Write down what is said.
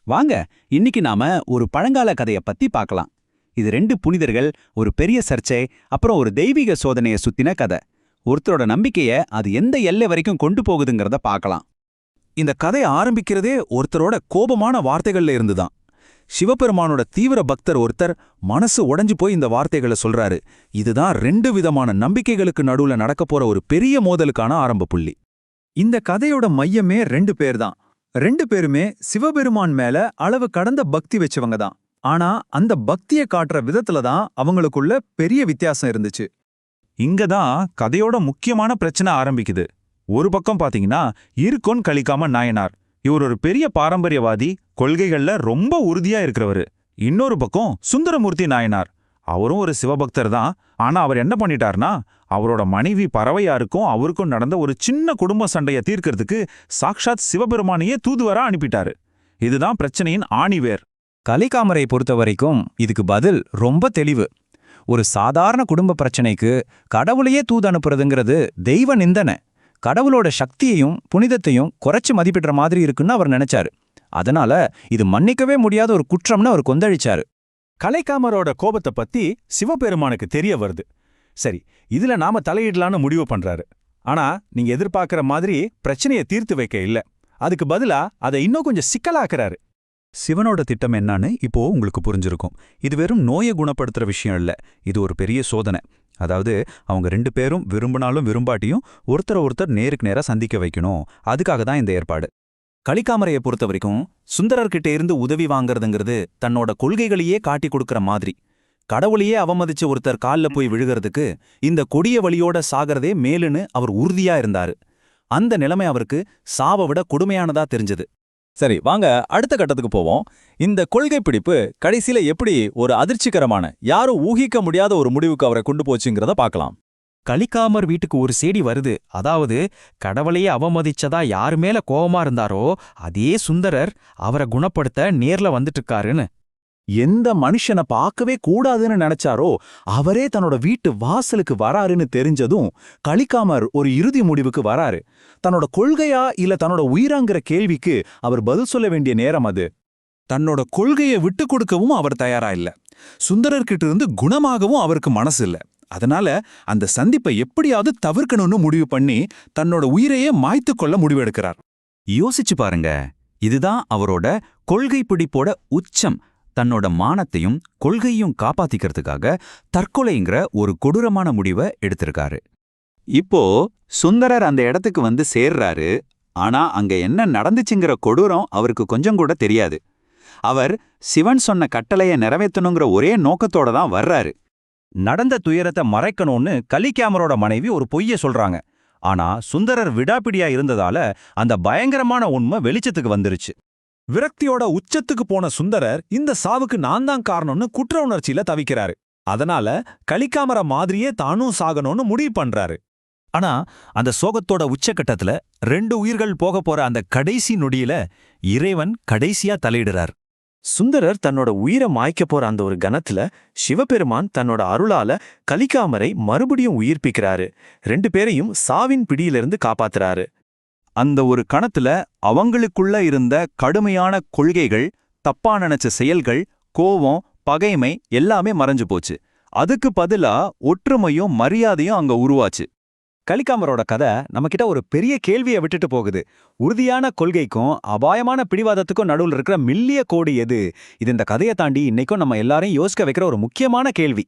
வாங்க, இன்னைக்கு நாம ஒரு பழங்கால கதைய பத்தி பார்க்கலாம். இது ரெண்டு புனிதர்கள், ஒரு பெரிய சர்ச்சை, அப்புறம் ஒரு தெய்வீக சோதனைய சுத்தின கதை. ஒருத்தரோட நம்பிக்கைய அது எந்த எல்லை வரைக்கும் கொண்டு போகுதுங்கிறத பார்க்கலாம். இந்த கதை ஆரம்பிக்கிறதே ஒருத்தரோட கோபமான வார்த்தைகள்ல இருந்துதான். சிவபெருமானோட தீவிர பக்தர் ஒருத்தர் மனசு உடைஞ்சு போய் இந்த வார்த்தைகளை சொல்றாரு. இதுதான் ரெண்டு விதமான நம்பிக்கைகளுக்கு நடுவுல நடக்க போற ஒரு பெரிய மோதலுக்கான ஆரம்ப புள்ளி. இந்த கதையோட மையமே ரெண்டு பேர் தான். ரெண்டு பேருமே சிவபெருமான் மேல அளவு கடந்த பக்தி வச்சவங்க தான். ஆனா அந்த பக்தியை காட்டுற விதத்துல தான் அவங்களுக்குள்ள பெரிய வித்தியாசம் இருந்துச்சு. இங்கதான் கதையோட முக்கியமான பிரச்சனை ஆரம்பிக்குது. ஒரு பக்கம் பாத்தீங்கன்னா இருக்கோன் கலிக்காம நாயனார். இவர் ஒரு பெரிய பாரம்பரியவாதி, கொள்கைகள்ல ரொம்ப உறுதியா இருக்கிறவரு. இன்னொரு பக்கம் சுந்தரமூர்த்தி நாயனார். அவரும் ஒரு சிவபக்தர் தான். ஆனா அவர் என்ன பண்ணிட்டார்னா, அவரோட மனைவி பறவையாருக்கும் அவருக்கும் நடந்த ஒரு சின்ன குடும்ப சண்டைய தீர்க்கறதுக்கு சாக்ஷாத் சிவபெருமானையே தூதுவரா அனுப்பிட்டாரு. இதுதான் பிரச்சனையின் ஆணிவேர். கலிகாமரை பொறுத்த வரைக்கும் இதுக்கு பதில் ரொம்ப தெளிவு. ஒரு சாதாரண குடும்ப பிரச்சனைக்கு கடவுளையே தூது அனுப்புறதுங்கிறது தெய்வ நிந்தனை. கடவுளோட சக்தியையும் புனிதத்தையும் குறைச்சு மதிப்பிடுற மாதிரி இருக்குன்னு அவர் நினைச்சாரு. அதனால இது மன்னிக்கவே முடியாத ஒரு குற்றம்னு அவர் கொந்தளிச்சாரு. கலைக்காமரோட கோபத்தை பத்தி சிவபெருமானுக்கு தெரிய வருது. சரி, இதுல நாம தலையிடலான்னு முடிவு பண்றாரு. ஆனா நீங்க எதிர்பார்க்கிற மாதிரி பிரச்சனையை தீர்த்து வைக்க இல்ல. அதுக்கு பதிலா அதை இன்னும் கொஞ்சம் சிக்கலாக்குறாரு. சிவனோட திட்டம் என்னன்னு இப்போ உங்களுக்கு புரிஞ்சிருக்கும். இது வெறும் நோயை குணப்படுத்துற விஷயம் இல்ல, இது ஒரு பெரிய சோதனை. அதாவது அவங்க ரெண்டு பேரும் விரும்பினாலும் விரும்பாட்டியும் ஒருத்தர் நேருக்கு நேரா சந்திக்க வைக்கணும். அதுக்காக தான் இந்த ஏற்பாடு. கலிகாமரையை பொறுத்த வரைக்கும் சுந்தரர்கிட்ட இருந்து உதவி வாங்கறதுங்கிறது தன்னோட கொள்கைகளையே காட்டி கொடுக்கற மாதிரி. கடவுளையே அவமதிச்ச ஒருத்தர் கால்ல போய் விழுகிறதுக்கு இந்த கொடிய வழியோட சாகிறதே மேலுன்னு அவர் உறுதியா இருந்தாரு. அந்த நிலைமை அவருக்கு சாவை விட கொடுமையானதா தெரிஞ்சது. சரி, வாங்க அடுத்த கட்டத்துக்கு போவோம். இந்த கொள்கை பிடிப்பு கடைசியில எப்படி ஒரு அதிர்ச்சிகரமான, யாரும் ஊகிக்க முடியாத ஒரு முடிவுக்கு அவரை கொண்டு போச்சுங்கிறத பார்க்கலாம். கலிகாமர் வீட்டுக்கு ஒரு செய்தி வருது. அதாவது கடவுளையே அவமதிச்சதா யாரு மேல கோபமா இருந்தாரோ அதே சுந்தரர் அவரை குணப்படுத்த நேர்ல வந்துட்டு இருக்காருன்னு. எந்த மனுஷனை பார்க்கவே கூடாதுன்னு நினைச்சாரோ அவரே தன்னோட வீட்டு வாசலுக்கு வராருன்னு தெரிஞ்சதும் கலிகாமர் ஒரு இறுதி முடிவுக்கு வராரு. தன்னோட கொள்கையா இல்ல தன்னோட உயிராங்கிற கேள்விக்கு அவர் பதில் சொல்ல வேண்டிய நேரம் அது. தன்னோட கொள்கையை விட்டு கொடுக்கவும் அவர் தயாரா இல்ல. சுந்தரர்கிட்ட இருந்து குணமாகவும் அவருக்கு மனசு இல்ல. அதனால அந்த சந்திப்பை எப்படியாவது தவிர்க்கணும்னு முடிவு பண்ணி தன்னோட உயிரையே மாய்த்து கொள்ள முடிவெடுக்கிறார். யோசிச்சு பாருங்க, இதுதான் அவரோட கொள்கை பிடிப்போட உச்சம். தன்னோட மானத்தையும் கொள்கையும் காப்பாத்திக்கிறதுக்காக தற்கொலைங்கிற ஒரு கொடூரமான முடிவை எடுத்திருக்காரு. இப்போ சுந்தரர் அந்த இடத்துக்கு வந்து சேர்றாரு. ஆனா அங்க என்ன நடந்துச்சுங்கிற கொடூரம் அவருக்கு கொஞ்சம் கூட தெரியாது. அவர் சிவன் சொன்ன கட்டளையை நிறைவேற்றணுங்கிற ஒரே நோக்கத்தோட தான் வர்றாரு. நடந்த துயரத்தை மறைக்கணும்னு கலிகாமரோட மனைவி ஒரு பொய்ய சொல்றாங்க. ஆனா சுந்தரர் விடாப்பிடியா இருந்ததால அந்த பயங்கரமான உண்மை வெளிச்சத்துக்கு வந்துருச்சு. விரக்தியோட உச்சத்துக்கு போன சுந்தரர் இந்த சாவுக்கு நான் தான் காரணம்னு குற்ற உணர்ச்சியில தவிக்கிறாரு. அதனால கலிகாமர மாதிரியே தானும் சாகணும்னு முடிவு பண்றாரு. ஆனா அந்த சோகத்தோட உச்சக்கட்டத்துல ரெண்டு உயிர்கள் போக போற அந்த கடைசி நொடியில இறைவன் கடைசியா தலையிடுறார். சுந்தரர் தன்னோட உயிரை மாய்க்க போற அந்த ஒரு கணத்துல சிவபெருமான் தன்னோட அருளால கலிகாமரை மறுபடியும் உயிர்ப்பிக்கிறாரு. ரெண்டு பேரையும் சாவின் பிடியிலிருந்து காப்பாத்துறாரு. அந்த ஒரு கணத்துல அவங்களுக்குள்ள இருந்த கடுமையான கொள்கைகள், தப்பா நினைச்ச செயல்கள், கோவம், பகைமை எல்லாமே மறைஞ்சு போச்சு. அதுக்கு பதிலா ஒற்றுமையும் மரியாதையும் அங்க உருவாச்சு. கலிகாமரோட கதை நம்மகிட்ட ஒரு பெரிய கேள்வியை விட்டுட்டு போகுது. உறுதியான கொள்கைக்கும் அபாயமான பிடிவாதத்துக்கும் நடுவில் இருக்கிற மில்லிய கோடு எது? இது இந்த கதையை தாண்டி இன்னைக்கும் நம்ம எல்லாரையும் யோசிக்க வைக்கிற ஒரு முக்கியமான கேள்வி.